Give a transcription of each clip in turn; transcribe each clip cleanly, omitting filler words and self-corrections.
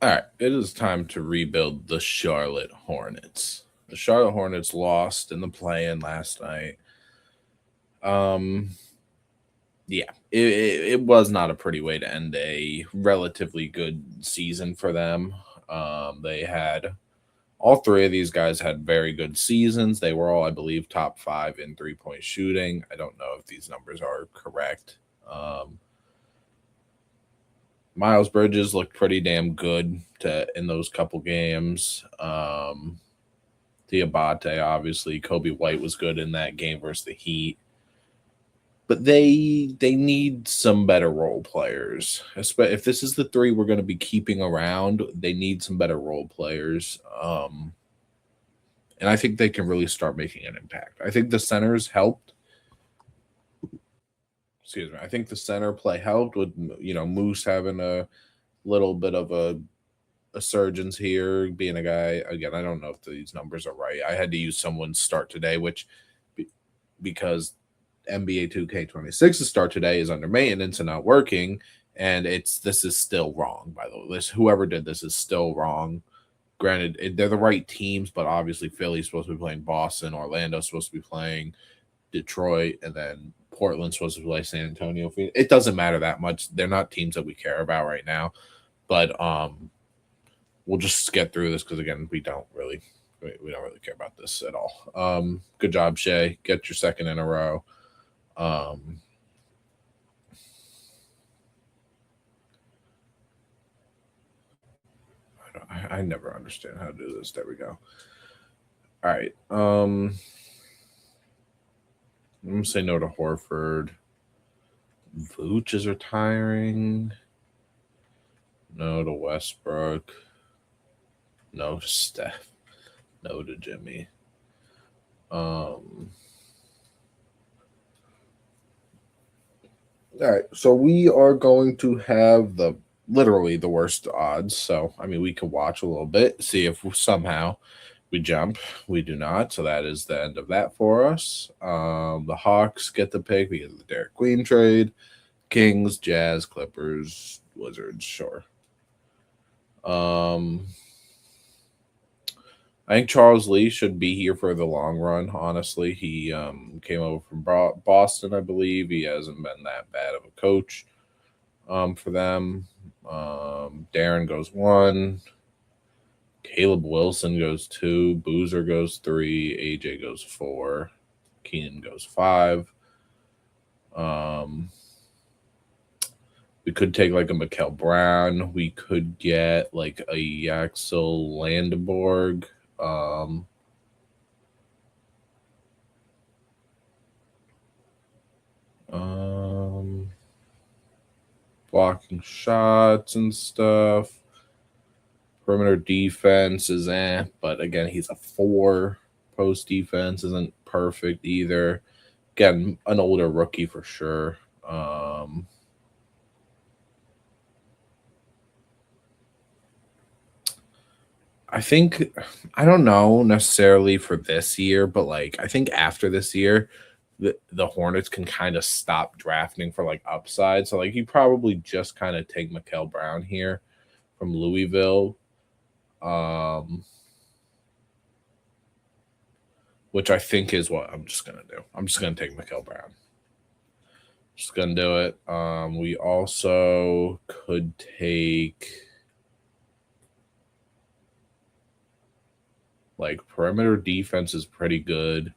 All right, it is time to rebuild the Charlotte Hornets. The Charlotte Hornets lost in the play-in last night. Um, yeah, it was not a pretty way to end a relatively good season for them. They had all three of these guys had very good seasons. They were all, I believe, top five in 3-point shooting. I don't know if these numbers are correct. Miles Bridges looked pretty damn good in those couple games. Diabate, obviously, Kobe White was good in that game versus the Heat, but they need some better role players. If this is the three we're going to be keeping around, they need some better role players. And I think they can really start making an impact. I think the centers helped. Excuse me. I think the center play helped with Moose having a little bit of a surgeons here, being a guy again. I don't know if these numbers are right. I had to use someone's start today, which because NBA 2K26's start today is under maintenance and not working, and this is still wrong. By the way, whoever did this is still wrong. Granted, they're the right teams, but obviously Philly's supposed to be playing Boston, Orlando's supposed to be playing Detroit, and then Portland's supposed to play San Antonio. It doesn't matter that much. They're not teams that we care about right now, but we'll just get through this because again, we don't really care about this at all. Good job, Shea. Get your second in a row. I never understand how to do this. There we go. All right. I'm gonna say no to Horford. Vooch is retiring. No to Westbrook. No to Steph. No to Jimmy. All right, so we are going to have literally the worst odds. So I mean, we could watch a little bit, see if somehow we jump. We do not, so that is the end of that for us. The Hawks get the pick because of the Derek Queen trade. Kings, Jazz, Clippers, Wizards, sure. I think Charles Lee should be here for the long run. Honestly, he came over from Boston, I believe. He hasn't been that bad of a coach for them. Darren goes 1. Caleb Wilson goes 2. Boozer goes 3. AJ goes 4. Keenan goes 5. We could take like a Mikael Brown. We could get like a Axel Landenborg. Blocking shots and stuff. Perimeter defense is but again, he's a 4. Post defense isn't perfect either. Again, an older rookie for sure. I think I don't know necessarily for this year, but like I think after this year, the Hornets can kind of stop drafting for like upside. So like you probably just kind of take Mikael Brown here from Louisville. Which I think is what I'm just gonna do. I'm just gonna take Mikael Brown. Just gonna do it. We also could take like perimeter defense is pretty good.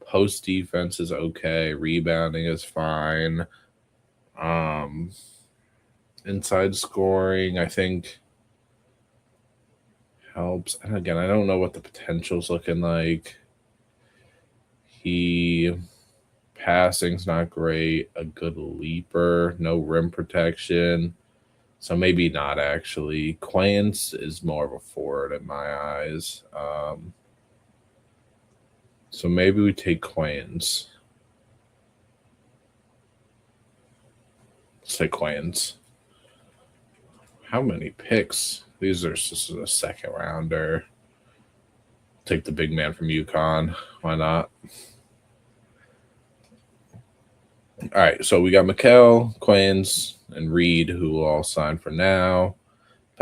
Post defense is okay. Rebounding is fine. Inside scoring, I think helps. And again, I don't know what the potential's looking like. Passing's not great. A good leaper, no rim protection. So maybe not actually. Quayance is more of a forward in my eyes. So maybe we take Quayance. Let's take Quayance. How many picks? These are just a second rounder. Take the big man from UConn. Why not? All right, so we got Mikal, Quayance, and Reed, who will all sign for now.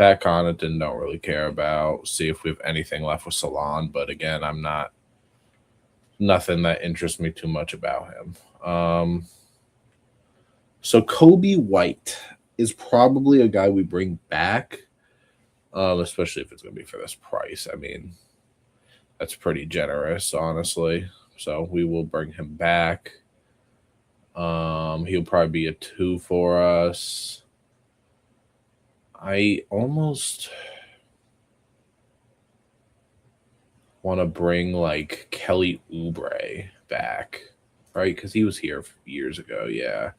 Pat Connaughton, don't really care about. See if we have anything left with Salon, but again, I'm not nothing that interests me too much about him. So Kobe White is probably a guy we bring back, especially if it's going to be for this price. I mean, that's pretty generous, honestly. So we will bring him back. He'll probably be a 2 for us. I almost want to bring like Kelly Oubre back, right? Because he was here years ago. Yeah.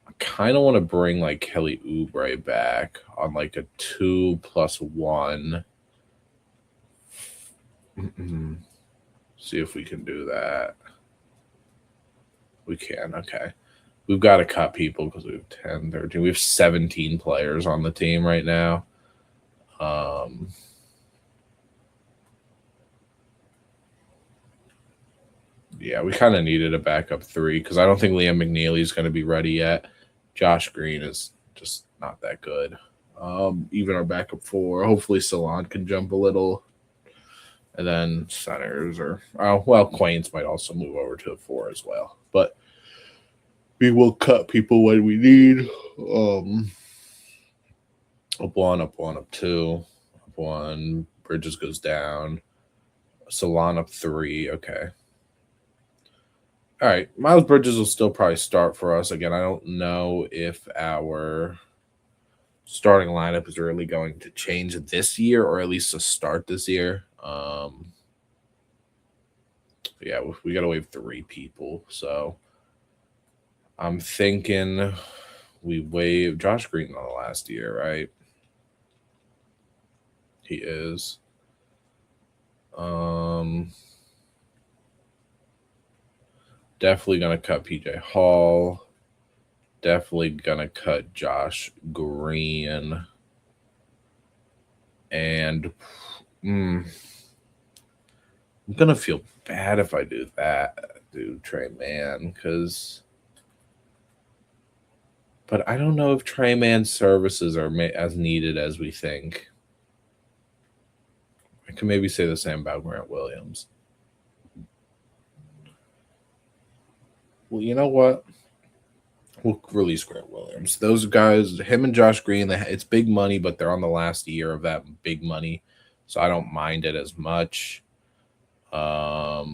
I kind of want to bring like Kelly Oubre back on like a 2+1. See if we can do that. We can. Okay. We've got to cut people because we have 10, 13. We have 17 players on the team right now. Yeah, we kind of needed a backup 3 because I don't think Liam McNeely is going to be ready yet. Josh Green is just not that good. Even our backup 4. Hopefully Salon can jump a little. And then centers Quains might also move over to a 4 as well. But we will cut people when we need. Up 1, up 1, up 2, up 1. Bridges goes down. Salon up 3. Okay. All right. Miles Bridges will still probably start for us. Again, I don't know if our starting lineup is really going to change this year, or at least to start this year. Yeah, we got to waive 3 people. So I'm thinking we waive Josh Green on the last year, right? He is. Definitely gonna cut PJ Hall. Definitely gonna cut Josh Green. And I'm gonna feel bad if I do that, Trey Mann, but I don't know if Trey Mann's services are as needed as we think. I can maybe say the same about Grant Williams. Well, you know what? We'll release Grant Williams. Those guys, him and Josh Green, it's big money, but they're on the last year of that big money, so I don't mind it as much. Yeah,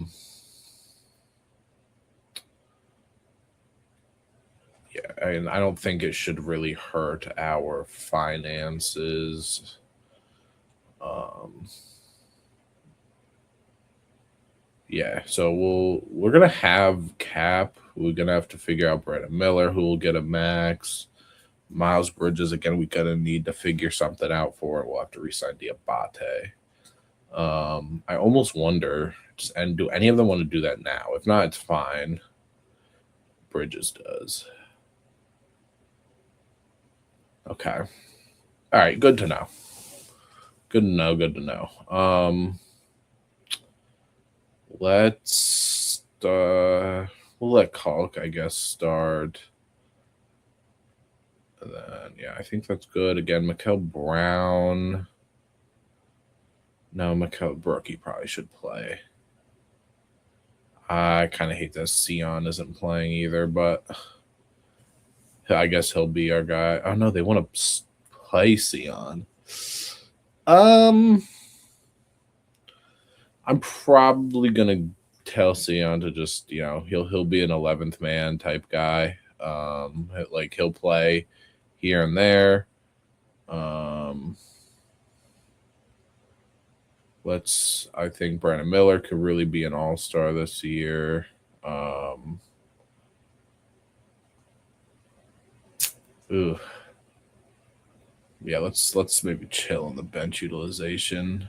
and I don't think it should really hurt our finances. Yeah, so we're gonna have cap. We're gonna have to figure out Brandon Miller, who will get a max. Miles Bridges, again, we gonna need to figure something out for it. We'll have to resign Diabate. I almost wonder, and do any of them want to do that now? If not, it's fine. Bridges does. Okay. All right, good to know. Good to know, good to know. Let's we'll let Kalk, I guess, start. And then yeah, I think that's good. Again, Mikael Brown. No, Mikael Brookie probably should play. I kind of hate that Sion isn't playing either, but I guess he'll be our guy. Oh no, they want to play Sion. I'm probably gonna tell Sion to just, he'll be an 11th man type guy. Like he'll play here and there. I think Brandon Miller could really be an all-star this year. Yeah, let's maybe chill on the bench utilization.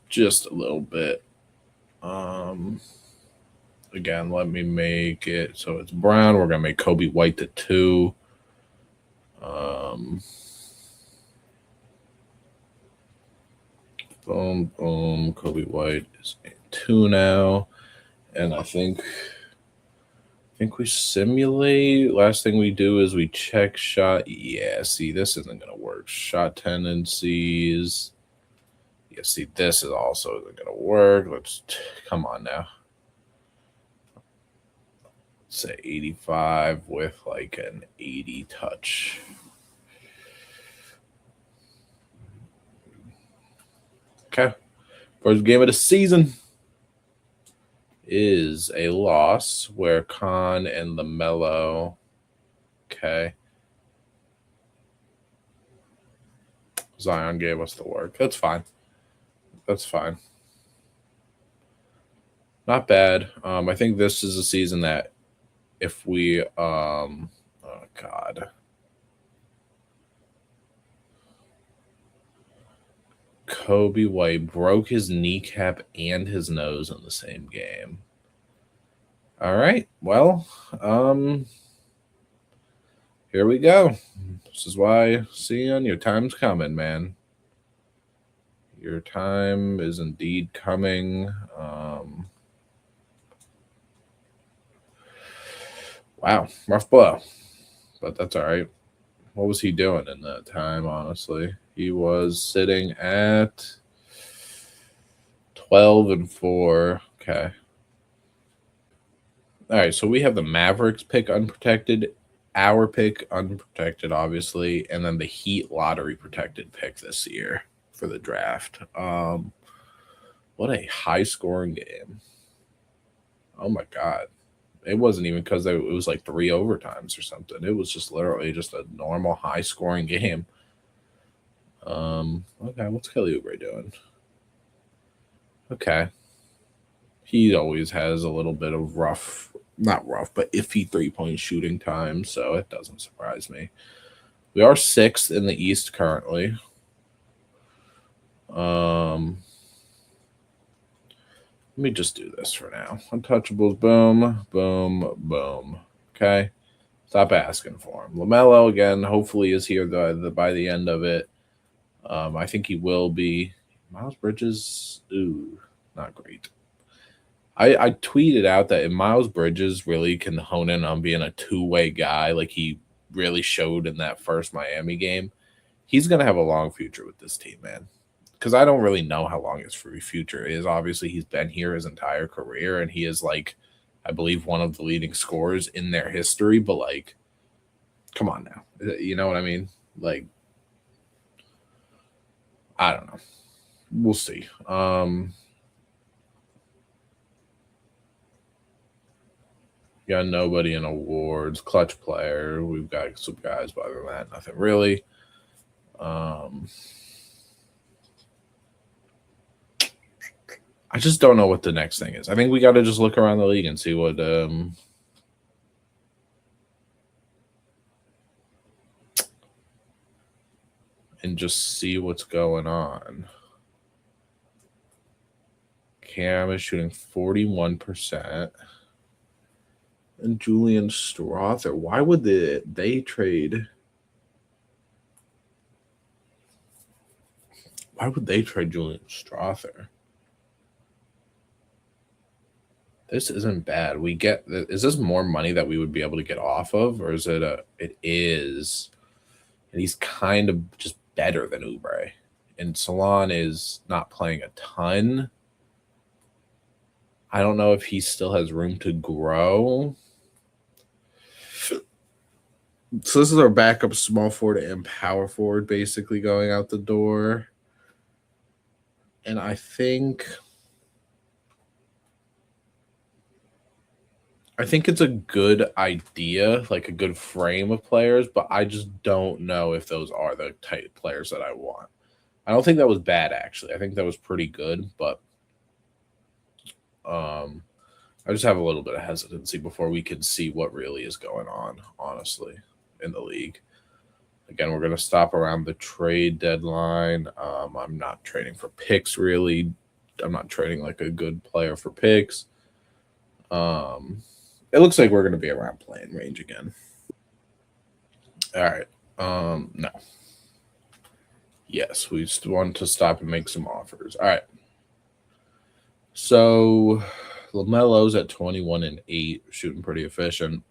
Just a little bit. Again, let me make it so it's Brown. We're gonna make Kobe White the 2. Boom, boom. Kobe White is a 2 now, and I think think we simulate. Last thing we do is we check shot. Yeah, see, this isn't going to work. Shot tendencies. Yeah, see, this is also isn't going to work. Let's come on now. Let's say 85 with like an 80 touch. Okay. First game of the season is a loss where Khan and LaMelo. Okay. Zion gave us the work. That's fine. That's fine. Not bad. I think this is a season that if we oh God. Kobe White broke his kneecap and his nose in the same game. All right. Well, here we go. This is why, Sion, your time's coming, man. Your time is indeed coming. Wow, rough blow. But that's all right. What was he doing in that time, honestly? He was sitting at 12-4. Okay. All right, so we have the Mavericks pick unprotected, our pick unprotected, obviously, and then the Heat lottery protected pick this year for the draft. What a high scoring game. Oh my God. It wasn't even because it was like 3 overtimes or something. It was just literally just a normal high scoring game. Okay, what's Kelly Oubre doing? Okay. He always has a little bit of not rough, but iffy 3-point shooting time, so it doesn't surprise me. We are 6th in the East currently. Let me just do this for now. Untouchables, boom, boom, boom. Okay. Stop asking for him. LaMelo, again, hopefully is here by the end of it. I think he will be. Miles Bridges, ooh, not great. I tweeted out that if Miles Bridges really can hone in on being a two-way guy like he really showed in that first Miami game, he's going to have a long future with this team, man. Because I don't really know how long his future is. Obviously, he's been here his entire career, and he is, like, I believe, one of the leading scorers in their history. But, like, come on now. You know what I mean? Like, I don't know. We'll see. Got nobody in awards. Clutch player. We've got some guys, but other than that, nothing really. I just don't know what the next thing is. I think we got to just look around the league and see what and just see what's going on. Cam is shooting 41%. And Julian Strother. Why would they trade? Why would they trade Julian Strother? This isn't bad. We get. Is this more money that we would be able to get off of, or is it It is, and he's kind of just better than Oubre. And Salon is not playing a ton. I don't know if he still has room to grow. So this is our backup small forward and power forward basically going out the door. And I think it's a good idea, like a good frame of players, but I just don't know if those are the type of players that I want. I don't think that was bad, actually. I think that was pretty good, but I just have a little bit of hesitancy before we can see what really is going on, honestly, in the league. Again, we're going to stop around the trade deadline. I'm not trading for picks, really. I'm not trading like a good player for picks. It looks like we're going to be around playing range again. All right. No. Yes, we just want to stop and make some offers. All right. So LaMelo's at 21 and 8, shooting pretty efficient.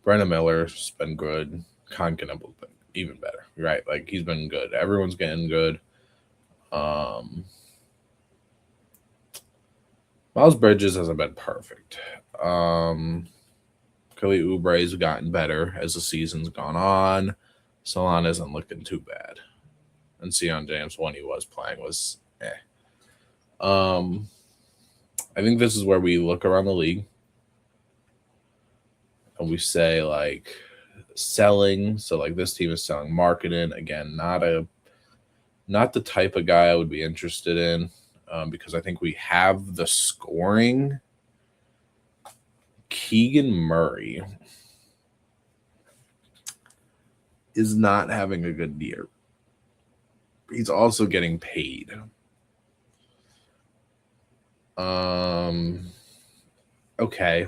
Brandon Miller's been good. Con Campbell's been even better, right? Like he's been good. Everyone's getting good. Miles Bridges hasn't been perfect. Kelly Oubre's gotten better as the season's gone on. Solon isn't looking too bad. And Sion James, when he was playing, was I think this is where we look around the league and we say like selling. So like this team is selling marketing. Again, not the type of guy I would be interested in because I think we have the scoring. Keegan Murray is not having a good year. He's also getting paid. Okay.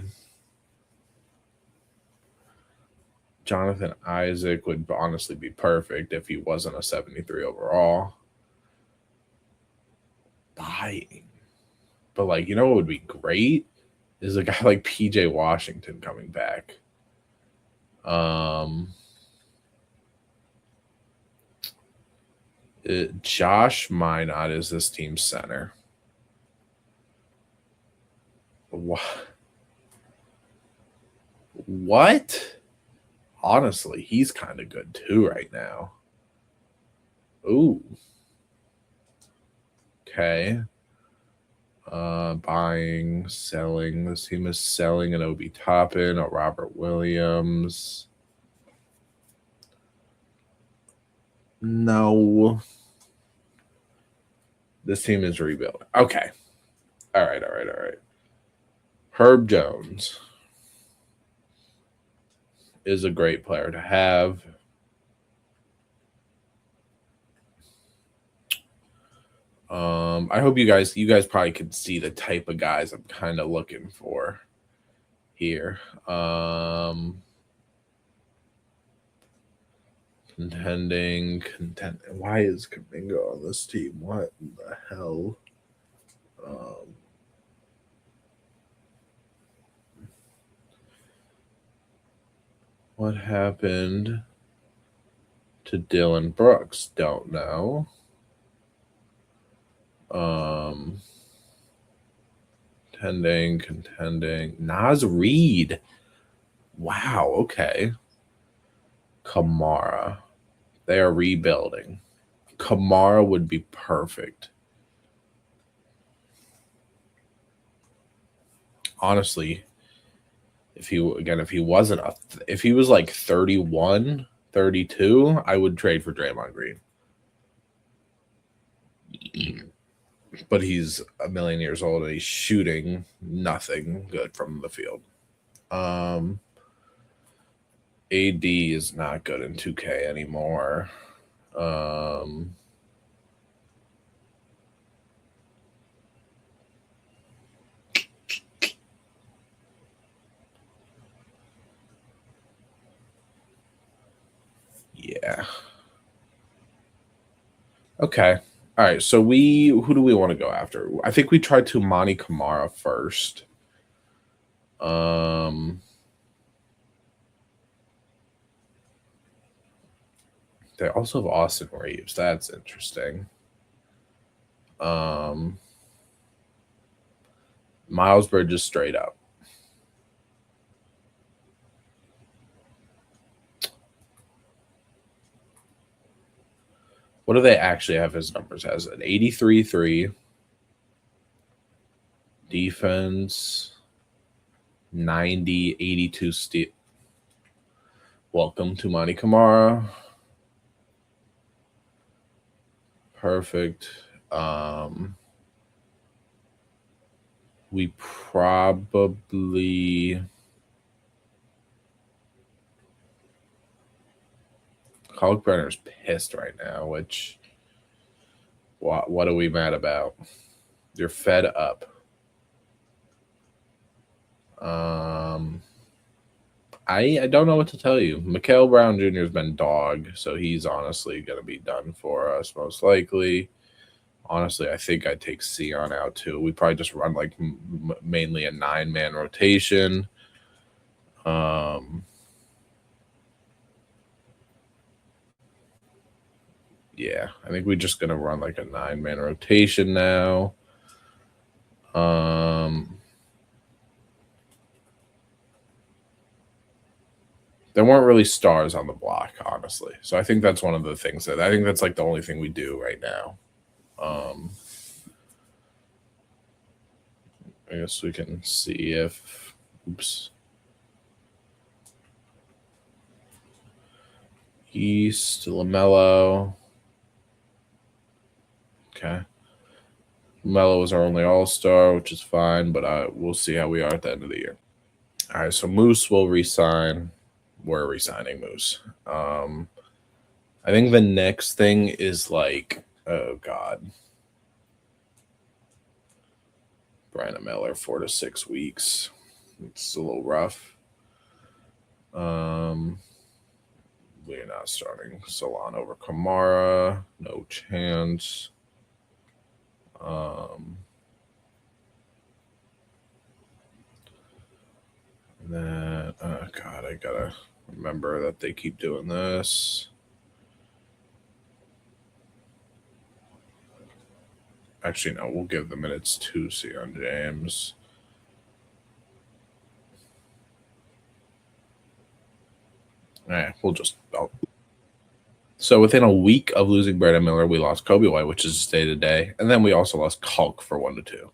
Jonathan Isaac would honestly be perfect if he wasn't a 73 overall. Buying. But like, you know what would be great? Is a guy like PJ Washington coming back. Josh Minot is this team's center. What? Honestly, he's kind of good too right now. Ooh. Okay. Buying, selling. This team is selling an Obi Toppin, a Robert Williams. No. This team is rebuilding. Okay. All right. Herb Jones is a great player to have. I hope you guys probably can see the type of guys I'm kind of looking for here. Contending. Why is Kaminga on this team? What the hell? What happened to Dylan Brooks? Don't know. Contending. Naz Reid. Wow, okay. Kamara. They are rebuilding. Kamara would be perfect. Honestly, if he was like 31, 32, I would trade for Draymond Green. But he's a million years old and he's shooting nothing good from the field. AD is not good in 2K anymore. Yeah. Okay. All right. So who do we want to go after? I think we tried to Monty Kamara first. They also have Austin Reeves. That's interesting. Miles Bridges straight up. What do they actually have his numbers as? An 83-3. Defense. 90, 82 steal. Welcome to Monty Kamara. Perfect. We probably Kalkbrenner's pissed right now, which what are we mad about? You're fed up. I don't know what to tell you. Mikael Brown Jr. has been dog, so he's honestly going to be done for us most likely. Honestly, I think I'd take Sion out too. We probably just run like mainly a 9-man rotation. Yeah, I think we're just gonna run like a 9-man rotation now. There weren't really stars on the block, honestly. So I think that's one of the things that I think that's like the only thing we do right now. I guess we can see if, oops. East, LaMelo. Okay. LaMelo was our only all-star, which is fine, but we'll see how we are at the end of the year. All right, so Moose will resign. We're resigning Moose. I think the next thing is like, oh God. Brandon Miller, 4 to 6 weeks. It's a little rough. We're not starting Salon over Kamara. No chance. That oh God, I gotta remember that they keep doing this. Actually, no, we'll give the minutes to Sion James. We'll just. So within a week of losing Brandon Miller, we lost Kobe White, which is day to day, and then we also lost Culk for 1 to 2.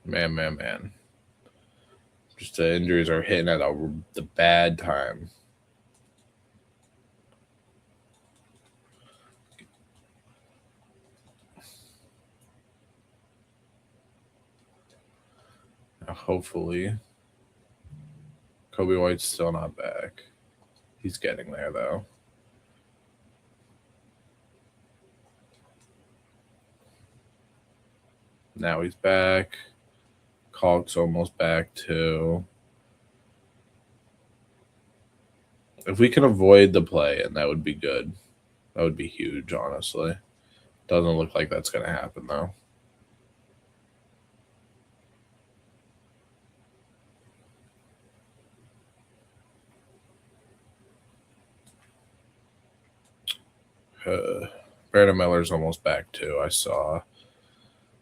Man. Just the injuries are hitting at the bad time. Hopefully, Kobe White's still not back. He's getting there though. Now he's back. Culk's almost back too. If we can avoid the play, and that would be good. That would be huge, honestly. Doesn't look like that's going to happen, though. Brandon Miller's almost back, too, I saw.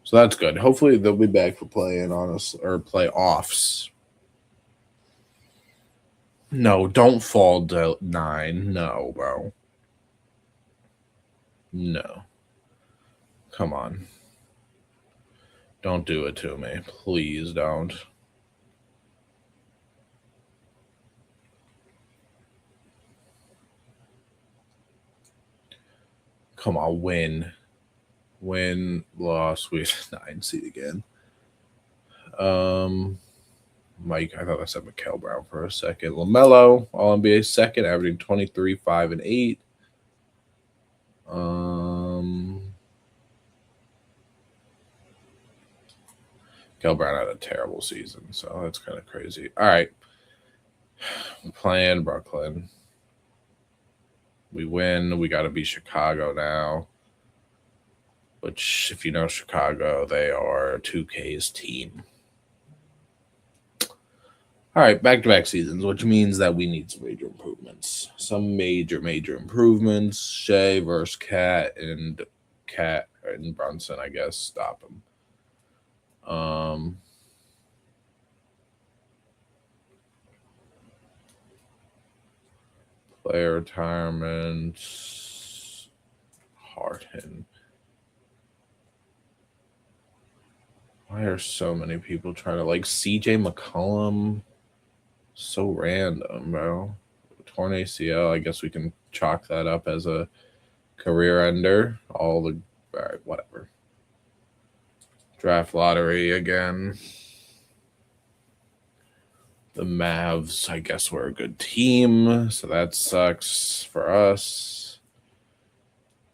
So that's good. Hopefully, they'll be back for playing, honestly, or playoffs. No, don't fall to 9. No, bro. No. Come on. Don't do it to me. Please don't. Come on, win. Win, loss. We 9 seed again. Mike, I thought I said Mikal Brown for a second. LaMelo, All NBA second, averaging 23, 5, and 8. Kel Brown had a terrible season, so that's kind of crazy. All right. We're playing Brooklyn. We win. We got to beat Chicago now. Which, if you know Chicago, they are 2K's team. All right, back-to-back seasons, which means that we need some major improvements. Some major improvements. Shea versus Cat and Brunson, I guess, stop him. Player retirement. Harden. Why are so many people trying to like CJ McCollum? So random, bro. Torn ACL. I guess we can chalk that up as a career ender. All right, whatever. Draft lottery again. The Mavs, I guess, were a good team, so that sucks for us.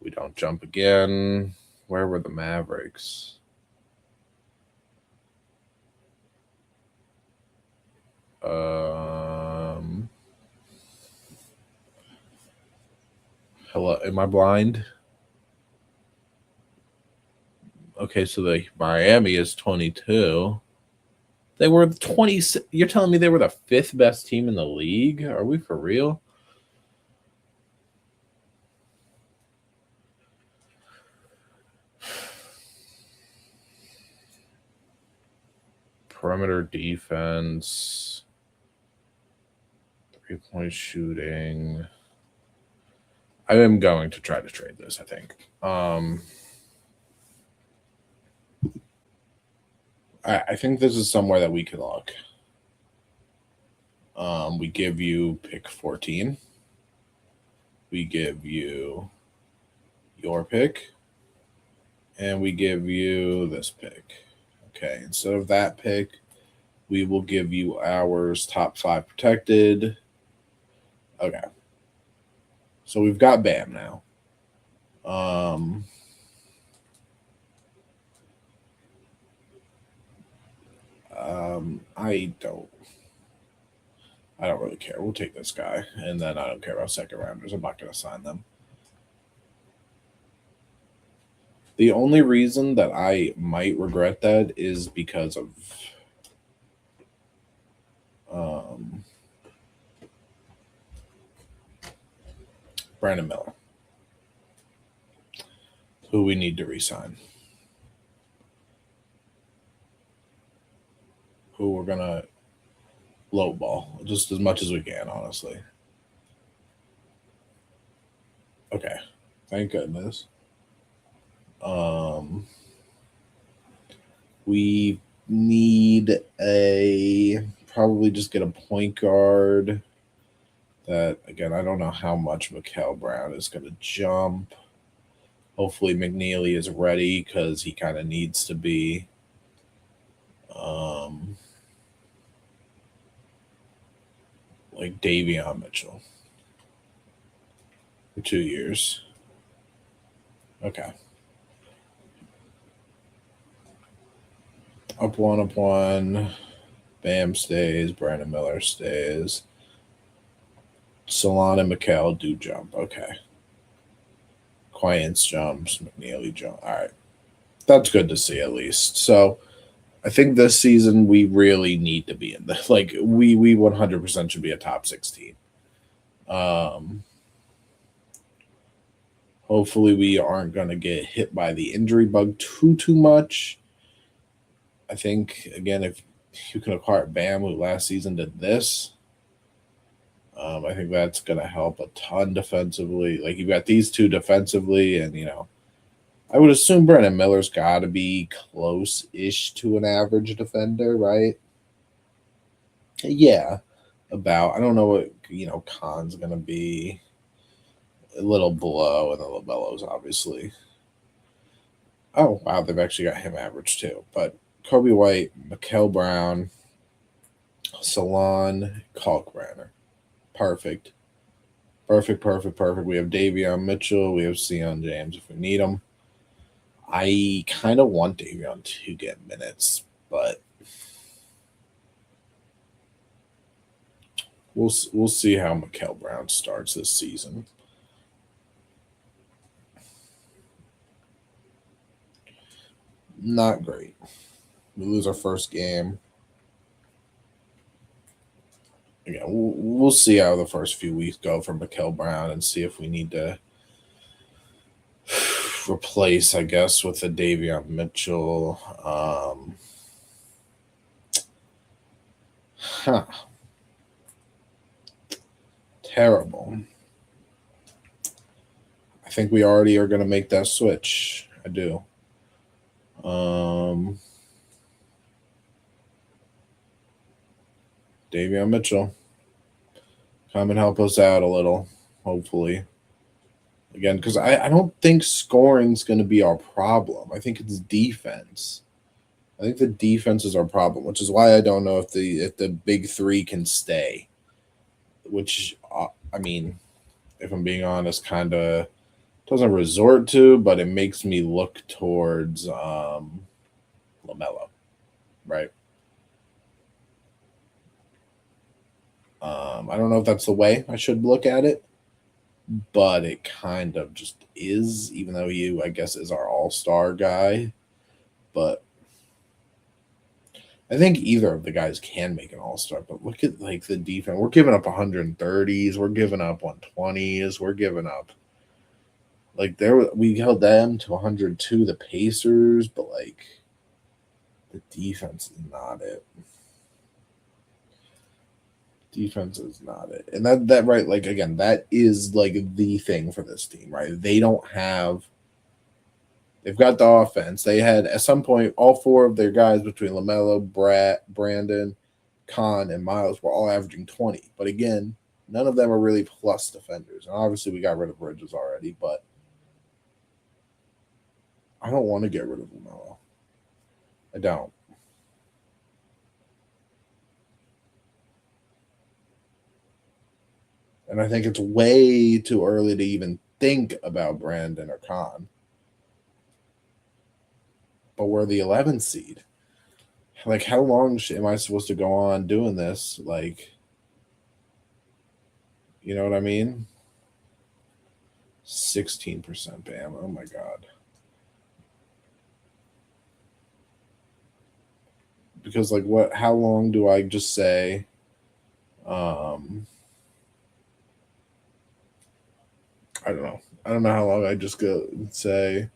We don't jump again. Where were the Mavericks? Hello, am I blind? Okay, so the Miami is 22. They were 20. You're telling me they were the fifth best team in the league? Are we for real? Perimeter defense, 3-point shooting. I am going to try to trade this, I think. I think this is somewhere that we can look. We give you pick 14. We give you your pick. And we give you this pick. Okay, instead of that pick, we will give you ours top 5 protected. Okay. So we've got Bam now. I don't really care. We'll take this guy, and then I don't care about second rounders. I'm not going to sign them. The only reason that I might regret that is because of Brandon Miller, who we need to resign, who we're going to lowball just as much as we can, honestly. Okay, thank goodness. We need probably just get a point guard. That again, I don't know how much Mikal Brown is going to jump. Hopefully, McNeely is ready because he kind of needs to be. Like Davion Mitchell for 2 years. Okay. Up one. Bam stays. Brandon Miller stays. Salon and Mikal do jump. Okay. Quayance jumps. McNeely jump. All right. That's good to see at least. So I think this season we really need to be in the we 100% should be a top 16. Hopefully we aren't going to get hit by the injury bug too much. I think again if you can acquire Bam, who last season did this, I think that's going to help a ton defensively. Like you've got these two defensively, and I would assume Brandon Miller's got to be close-ish to an average defender, right? Yeah, about. I don't know what Khan's going to be. A little below, and the LaMelo's obviously. Oh wow, they've actually got him average too. But Kobe White, Mikal Brown, Salon, Kalkbrenner. Perfect. We have Davion Mitchell. We have Sion James if we need him. I kind of want Davion to get minutes, but we'll see how Mikal Brown starts this season. Not great. We lose our first game. Again, we'll see how the first few weeks go for Mikal Brown and see if we need to replace, I guess, with a Davion Mitchell. Terrible. I think we already are going to make that switch. I do. Davion Mitchell, come and help us out a little, hopefully. Again, because I don't think scoring is going to be our problem. I think it's defense. I think the defense is our problem, which is why I don't know if the big three can stay. Which I mean, if I'm being honest, kind of doesn't resort to, but it makes me look towards LaMelo, right? I don't know if that's the way I should look at it, but it kind of just is, even though he, I guess, is our all-star guy. But I think either of the guys can make an all-star. But look at like the defense. We're giving up 130s. We're giving up 120s. We're giving up like we held them to 102, the Pacers, but like the defense is not it. Defense is not it. And that right, like again, that is like the thing for this team, right? They've got the offense. They had at some point all four of their guys between LaMelo, Brandon, Khan, and Miles were all averaging 20. But again, none of them are really plus defenders. And obviously we got rid of Bridges already, but I don't want to get rid of LaMelo. I don't. And I think it's way too early to even think about Brandon or Khan. But we're the 11th seed. Like, how long am I supposed to go on doing this? Like, you know what I mean? 16% Bam. Oh my God. Because, like, how long do I just say, I don't know. I don't know how long I just go and say,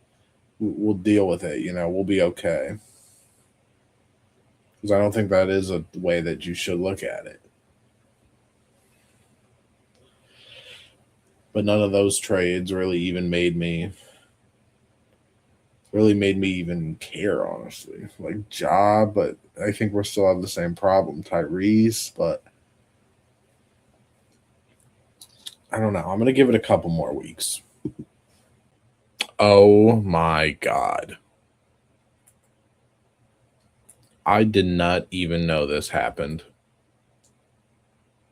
we'll deal with it. We'll be okay. Because I don't think that is a way that you should look at it. But none of those trades really even made me even care, honestly. Like Ja, but I think we're still have the same problem. Tyrese, but I don't know. I'm gonna give it a couple more weeks. Oh my God. I did not even know this happened.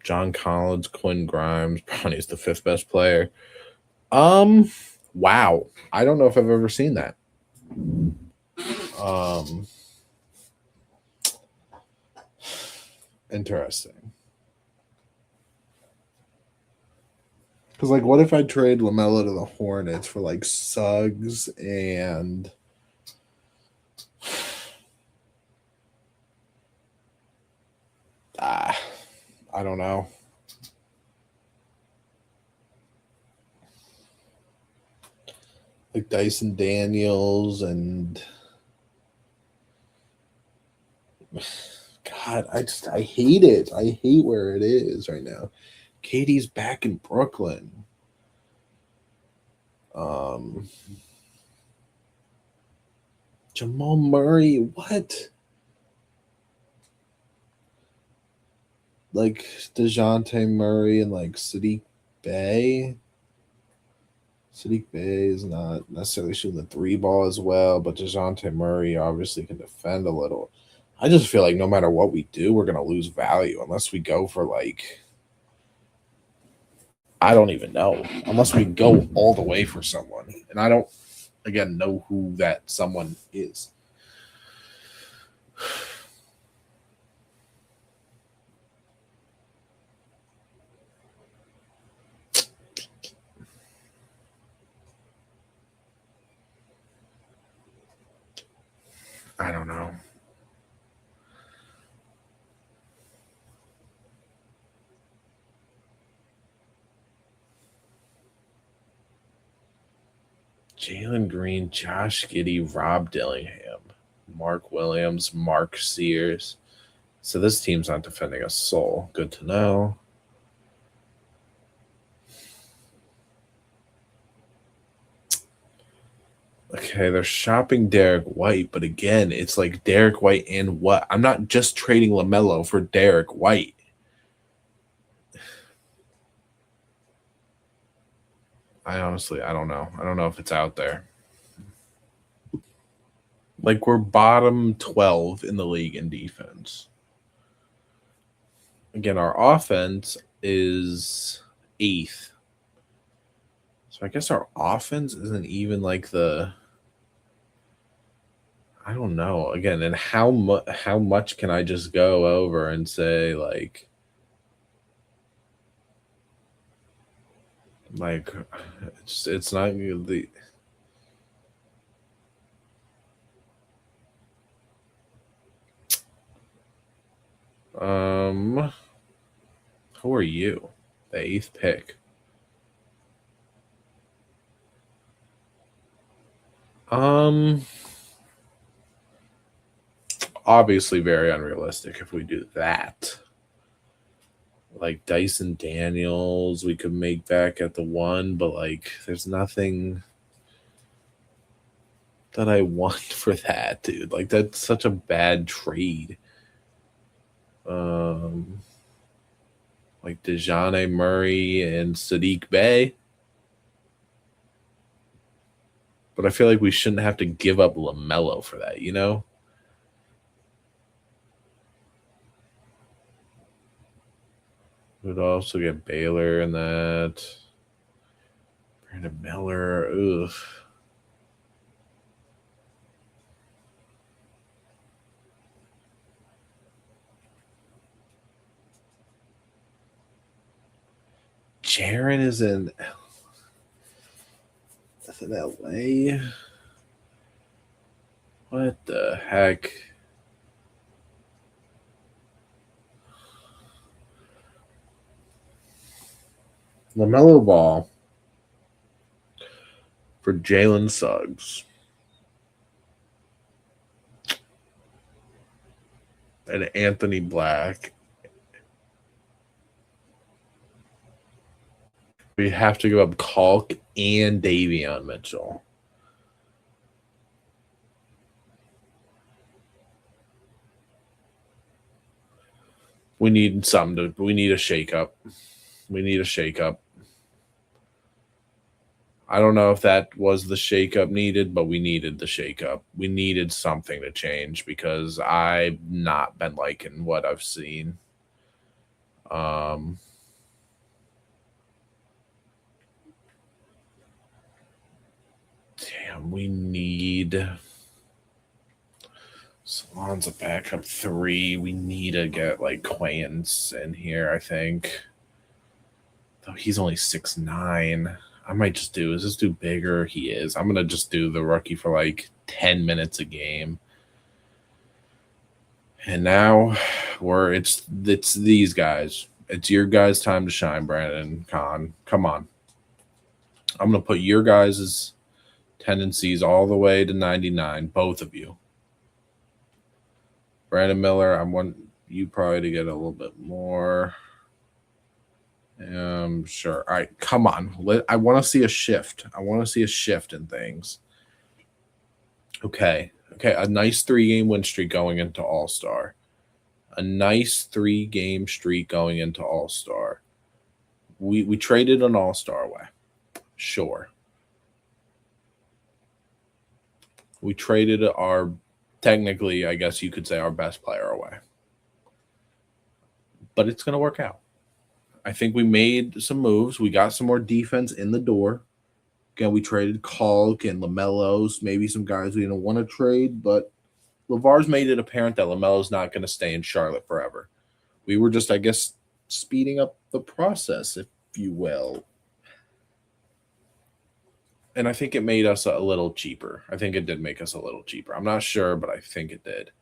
John Collins, Quinn Grimes, Bronny's the fifth best player. Wow. I don't know if I've ever seen that. Interesting. Because, like, what if I trade LaMelo to the Hornets for, like, Suggs and I don't know. Like Dyson Daniels and God, I hate it. I hate where it is right now. Katie's back in Brooklyn. Jamal Murray, what? Like DeJounte Murray and like Sadiq Bey. Sadiq Bey is not necessarily shooting the three ball as well, but DeJounte Murray obviously can defend a little. I just feel like no matter what we do, we're gonna lose value unless we go for like I don't even know. Unless we go all the way for someone. And I don't again know who that someone is. I don't know. Jalen Green, Josh Giddey, Rob Dillingham, Mark Williams, Mark Sears. So this team's not defending a soul. Good to know. Okay, they're shopping Derek White, but again, it's like Derek White and what? I'm not just trading LaMelo for Derek White. I don't know. I don't know if it's out there. Like we're bottom 12 in the league in defense. Again, our offense is 8th. So I guess our offense isn't even like I don't know. Again, and how much can I just go over and say like Like, it's not the. Who are you? The 8th pick. Obviously very unrealistic if we do that. Like Dyson Daniels, we could make back at the 1, but like, there's nothing that I want for that, dude. Like, that's such a bad trade. Like DeJounte Murray and Sadiq Bey. But I feel like we shouldn't have to give up LaMelo for that, you know? We'd also get Baylor in that. Brandon Miller. Ugh. Jaren is in LA. What the heck? LaMelo Ball for Jalen Suggs. And Anthony Black. We have to give up Kalk and Davion Mitchell. We need something we need a shakeup. We need a shakeup. I don't know if that was the shakeup needed, but we needed the shakeup. We needed something to change because I've not been liking what I've seen. Damn, we need Salon's a backup 3. We need to get like Quayens in here, I think. Though he's only 6'9". I might just do, is this dude bigger? He is. I'm gonna just do the rookie for like 10 minutes a game. And now it's these guys. It's your guys' time to shine, Brandon Kahn. Come on. I'm gonna put your guys' tendencies all the way to 99, both of you. Brandon Miller, I want you probably to get a little bit more. Sure. All right, come on. I want to see a shift. I want to see a shift in things. Okay. A nice 3-game win streak going into All-Star. A nice 3-game streak going into All-Star. We traded an All-Star away. Sure. We traded our, technically, I guess you could say, our best player away. But it's going to work out. I think we made some moves. We got some more defense in the door. Again, we traded Kalk and LaMelo's, maybe some guys we didn't want to trade, but LeVar's made it apparent that LaMelo's not going to stay in Charlotte forever. We were just, I guess, speeding up the process, if you will. And I think it made us a little cheaper. I think it did make us a little cheaper. I'm not sure, but I think it did.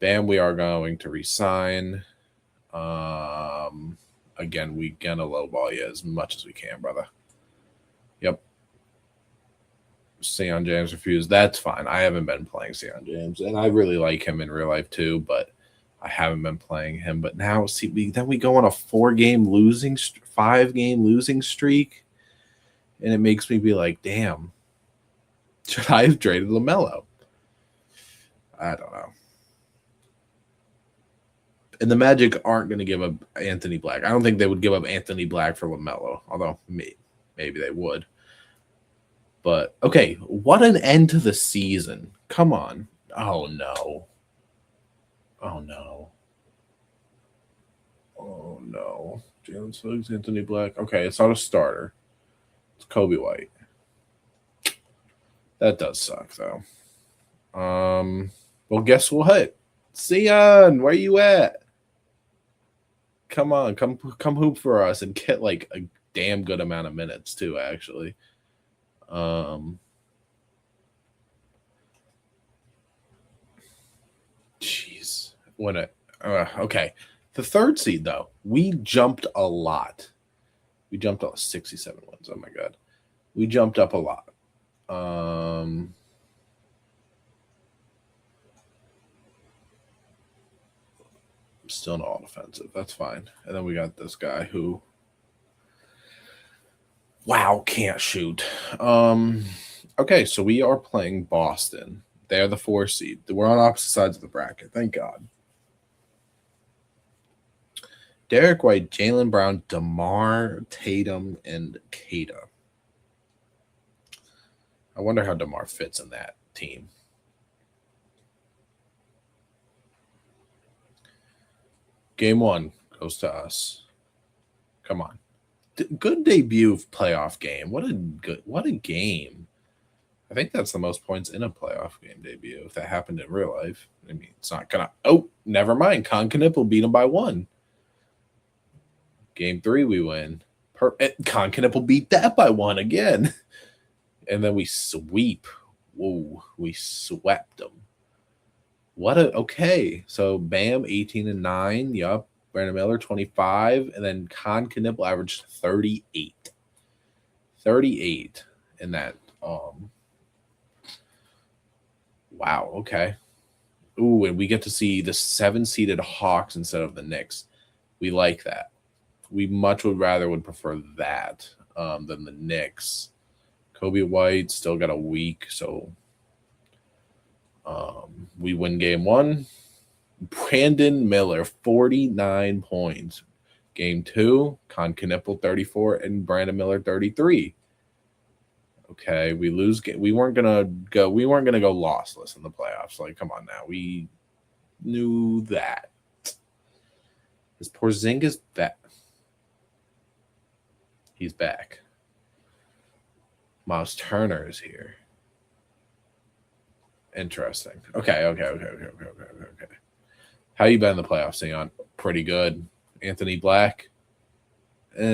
Bam, we are going to resign. Again, we gonna lowball you as much as we can, brother. Yep. Sion James refused. That's fine. I haven't been playing Sion James, and I really like him in real life too, but I haven't been playing him. But now, see, then we go on a 5-game losing streak, and it makes me be like, damn, should I have traded LaMelo? I don't know. And the Magic aren't going to give up Anthony Black. I don't think they would give up Anthony Black for LaMelo, although maybe they would. But, okay, what an end to the season. Come on. Oh, no. Oh, no. Oh, no. Jalen Suggs, Anthony Black. Okay, it's not a starter. It's Kobe White. That does suck, though. Well, guess what? Sion, where you at? Come on, come hoop for us and get like damn good amount of minutes too, actually. Jeez. Okay. The third seed though, we jumped a lot. We jumped up 67 wins. Oh my god. We jumped up a lot. Still not all defensive. That's fine. And then we got this guy who, wow, can't shoot. Okay, so we are playing Boston. They're the 4 seed. We're on opposite sides of the bracket. Thank God. Derek White, Jaylen Brown, DeMar, Tatum, and Kada. I wonder how DeMar fits in that team. Game 1 goes to us. Come on. Good debut playoff game. What a game. I think that's the most points in a playoff game debut if that happened in real life. I mean, it's not gonna. Oh, never mind. Con Knippel beat him by 1. Game 3 we win. Con Knippel beat that by 1 again, and then we sweep. Whoa, we swept them. Okay. So Bam 18-9. Yup. Brandon Miller 25, and then Con Knippel averaged 38. 38 in that. Wow. Okay. Ooh, and we get to see the 7-seeded Hawks instead of the Knicks. We like that. We much would prefer that than the Knicks. Kobe White still got a week, so we win game 1. Brandon Miller, 49 points. Game 2, Con Knippel, 34, and Brandon Miller, 33. Okay, we lose. We weren't gonna go lossless in the playoffs. Like, come on now, we knew that. Is Porzingis back? He's back. Miles Turner is here. Interesting. Okay. How you been in the playoffs, Sion? Pretty good. Anthony Black,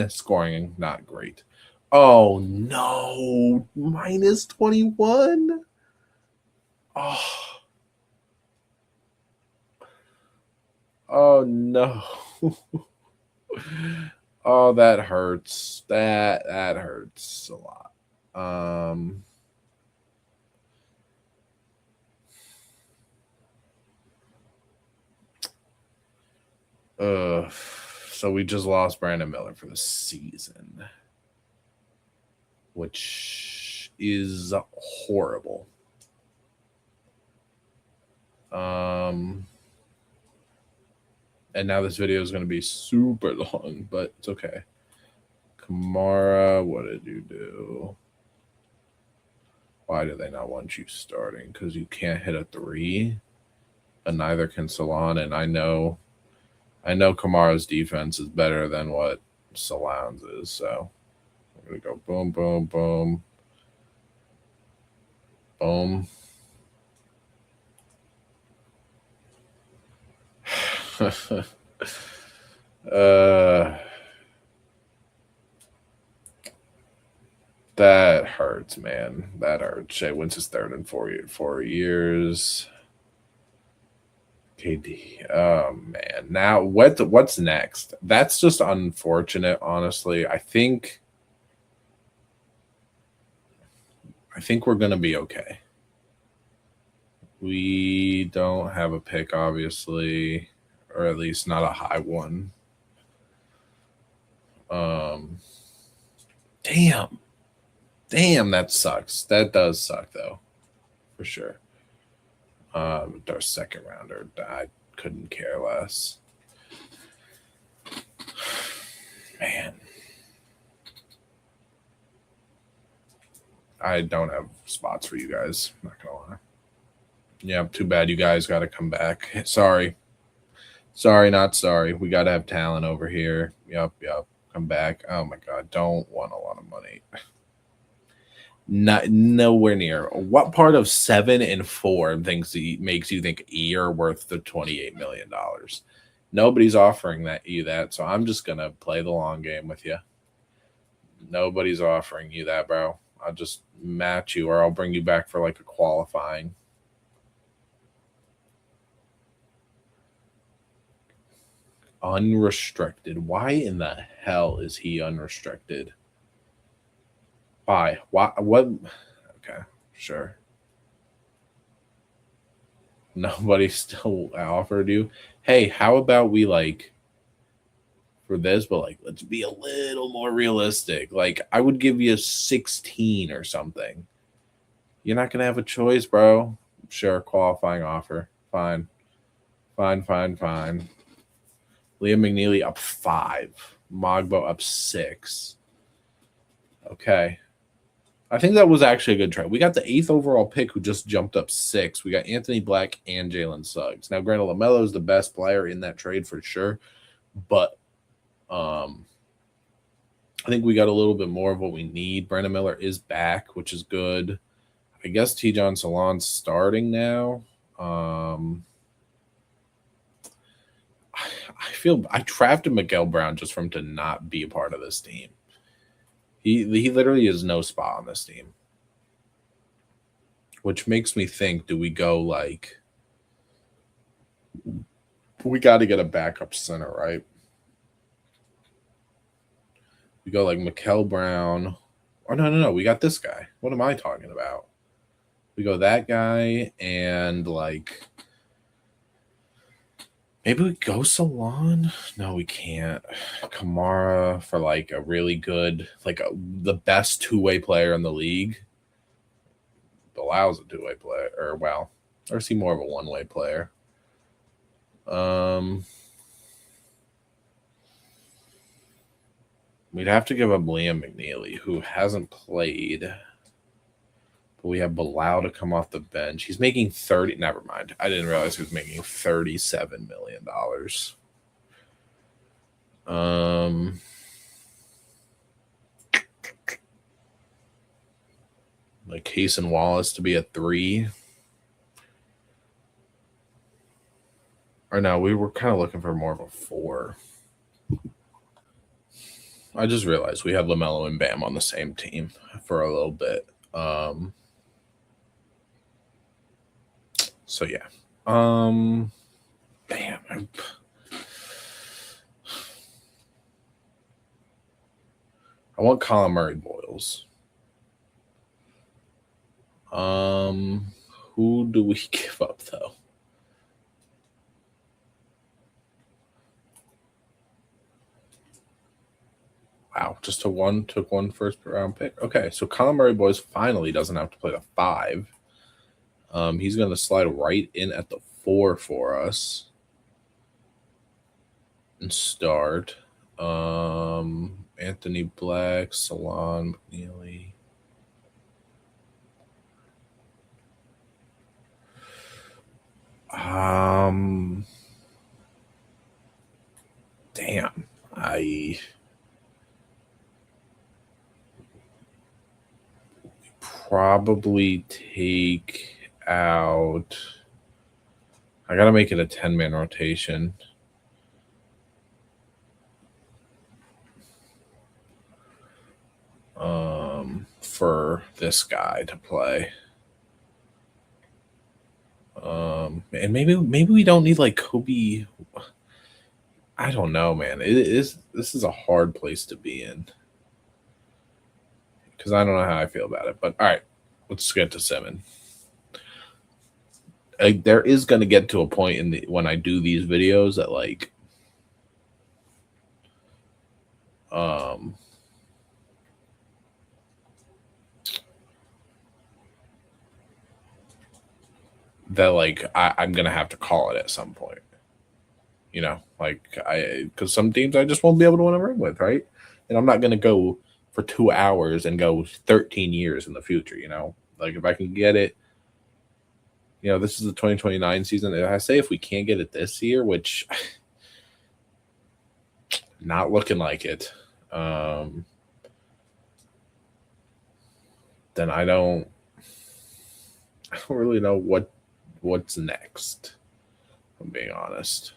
scoring not great. Oh no, minus 21. Oh no. Oh, that hurts. That hurts a lot. So we just lost Brandon Miller for the season, which is horrible. And now this video is going to be super long, but it's okay. Kamara, what did you do? Why do they not want you starting? Because you can't hit a 3, and neither can Salon. And I know Kamara's defense is better than what Salon's is, so I'm gonna go boom, boom, boom, boom. That hurts, man. That hurts. Shea Wentz is third in 4 years. KD. Oh man. Now what's next? That's just unfortunate, honestly. I think we're gonna be okay. We don't have a pick, obviously, or at least not a high one. Damn, that sucks. That does suck, though, for sure. Our second rounder, I couldn't care less. Man, I don't have spots for you guys. I'm not gonna lie. Yeah, too bad you guys got to come back. Sorry, not sorry. We got to have talent over here. Yep. Come back. Oh my God, don't want a lot of money. Not nowhere near. What part of 7 and 4 makes you think E are worth the $28 million? Nobody's offering you that, so I'm just gonna play the long game with you. Nobody's offering you that, bro. I'll just match you, or I'll bring you back for like a qualifying. Unrestricted. Why in the hell is he unrestricted? Why? Why? What? Okay, sure. Nobody still offered you. Hey, how about we like for this, but like let's be a little more realistic. Like I would give you 16 or something. You're not gonna have a choice, bro. Sure, qualifying offer. Fine. Fine, fine, fine. Liam McNeely up 5. Mogbo up 6. Okay. I think that was actually a good trade. We got the 8th overall pick who just jumped up 6. We got Anthony Black and Jalen Suggs. Now, granted, LaMelo is the best player in that trade for sure, but I think we got a little bit more of what we need. Brandon Miller is back, which is good. I guess T. Salon's starting now. I feel I drafted Miguel Brown just for him to not be a part of this team. He literally has no spot on this team. Which makes me think, do we go like we got to get a backup center, right? We go like Miguel Brown. Oh no, we got this guy. What am I talking about? We go that guy and like maybe we go Salon. No, we can't. Kamara for like a really good, like the best two-way player in the league. Allows a two-way player, or well, or is he more of a one-way player? We'd have to give up Liam McNeely, who hasn't played. But we have Bilal to come off the bench. He's making 30. Never mind. I didn't realize he was making $37 million. Like Case and Wallace to be a 3. Or no, we were kind of looking for more of a 4. I just realized we had LaMelo and Bam on the same team for a little bit. So yeah. Damn. I want Colin Murray Boyles. Who do we give up though? Wow, just took one first round pick. Okay, so Colin Murray Boyles finally doesn't have to play the 5. He's going to slide right in at the 4 for us and start. Anthony Black, Salon, McNeely. Damn. I probably take out. I gotta make it a 10-man rotation. For this guy to play. And maybe we don't need like Kobe. I don't know, man. This is a hard place to be in because I don't know how I feel about it. But all right, let's get to 7. There is going to get to a point in when I do these videos that like, that like I'm gonna have to call it at some point. You know, like because some teams I just won't be able to win a ring with, right? And I'm not gonna go for 2 hours and go 13 years in the future. You know, like if I can get it, you know, this is the 2029 season. And I say if we can't get it this year, which not looking like it, then I don't really know what's next. If I'm being honest.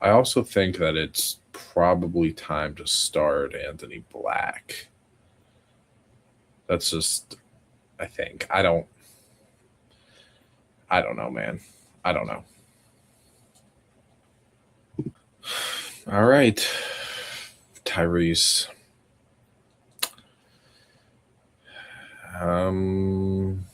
I also think that it's probably time to start Anthony Black. That's just I think. I don't know, man. I don't know. All right. Tyrese. Um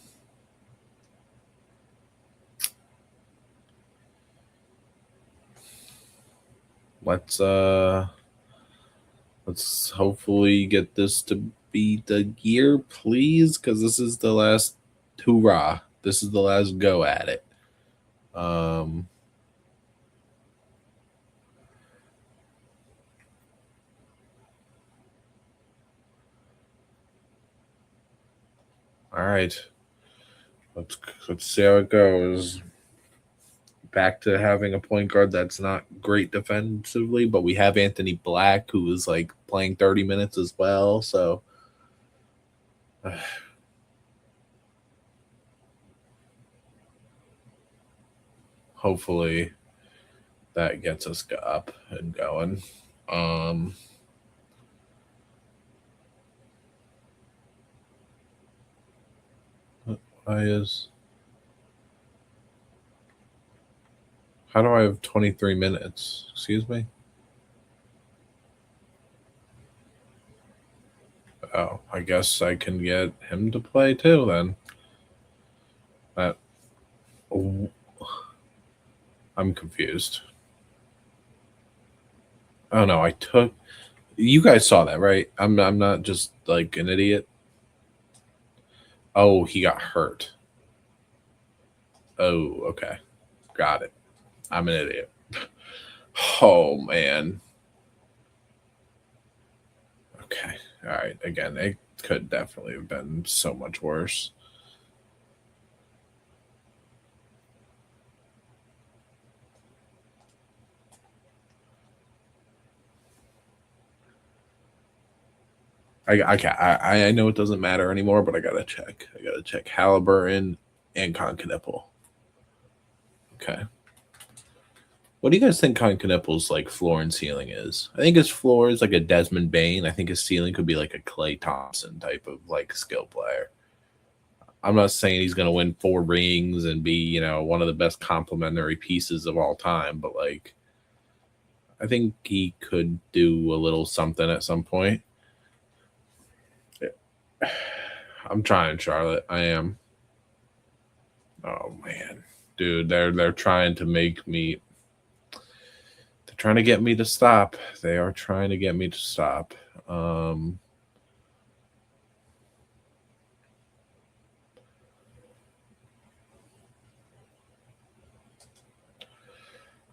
let's let's hopefully get this to be the year, please, because this is the last hoorah. This is the last go at it. Um all right. Let's let's see how it goes. Back to having a point guard that's not great defensively, but we have Anthony Black who is like playing 30 minutes as well. So hopefully that gets us up and going. Um I is how do I have 23 minutes? Excuse me? Oh, I guess I can get him to play too then. That oh, I'm confused. Oh no, I took you guys saw that, right? I'm not just like an idiot. Oh, he got hurt. Oh, okay. Got it. I'm an idiot. Oh man. Okay. All right. Again, it could definitely have been so much worse. I know it doesn't matter anymore, but I gotta check. I gotta check Halliburton and Concanipple. Okay. What do you guys think Concaniple's like floor and ceiling is? I think his floor is like a Desmond Bain. I think his ceiling could be like a Clay Thompson type of like skill player. I'm not saying he's gonna win 4 rings and be, one of the best complementary pieces of all time, but like I think he could do a little something at some point. I'm trying, Charlotte. I am. Oh man, dude, they're trying to make me. They're trying to get me to stop. They are trying to get me to stop. Um,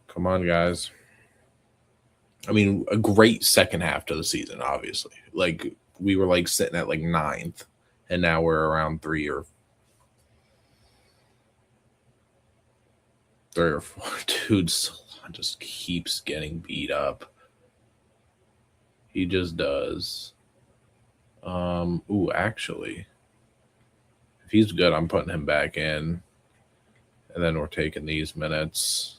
Come on, guys. I mean, a great second half to the season, obviously. Like we were like sitting at like ninth, and now we're around three or four. Dude, Solon just keeps getting beat up. He just does. Ooh, actually, if he's good, I'm putting him back in, and then we're taking these minutes,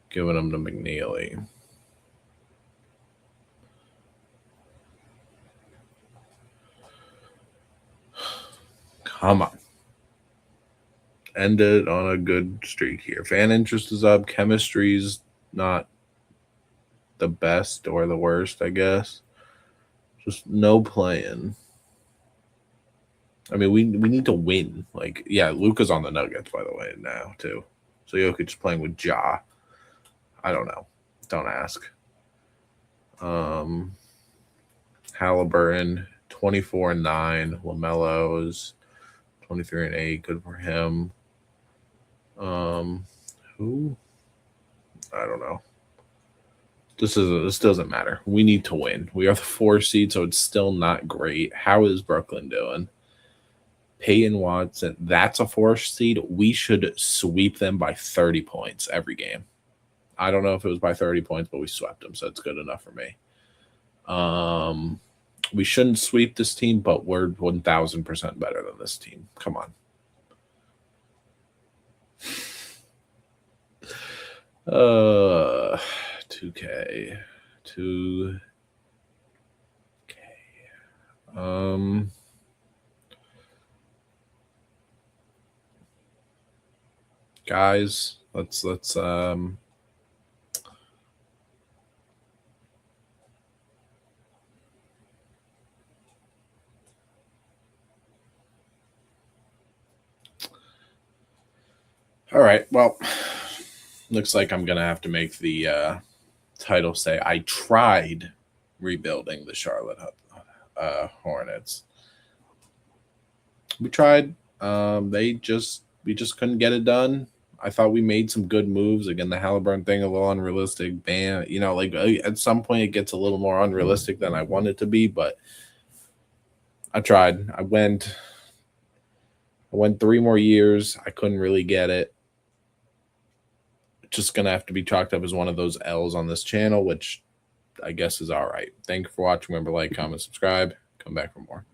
giving them to McNeely. Come on. Ended on a good streak here. Fan interest is up. Chemistry's not the best or the worst, I guess. Just no playing. I mean, we need to win. Like, yeah, Luca's on the Nuggets, by the way, now, too. So Jokic's playing with Ja. I don't know. Don't ask. Um, Halliburton, 24-9. LaMelo's 23-8. Good for him. Who? I don't know. This doesn't matter. We need to win. We are the 4 seed, so it's still not great. How is Brooklyn doing? Peyton Watson, that's a 4 seed. We should sweep them by 30 points every game. I don't know if it was by 30 points, but we swept them, so it's good enough for me. We shouldn't sweep this team, but we're 1000% better than this team. Come on. 2K. 2K. Guys, let's all right. Well, looks like I'm gonna have to make the title say I tried rebuilding the Charlotte Hornets. We tried. We just couldn't get it done. I thought we made some good moves. Again, the Halliburton thing a little unrealistic. Bam, like at some point it gets a little more unrealistic than I want it to be. But I tried. I went 3 more years. I couldn't really get it. Just gonna have to be chalked up as one of those L's on this channel, which I guess is all right. Thank you for watching. Remember, like, comment, subscribe. Come back for more.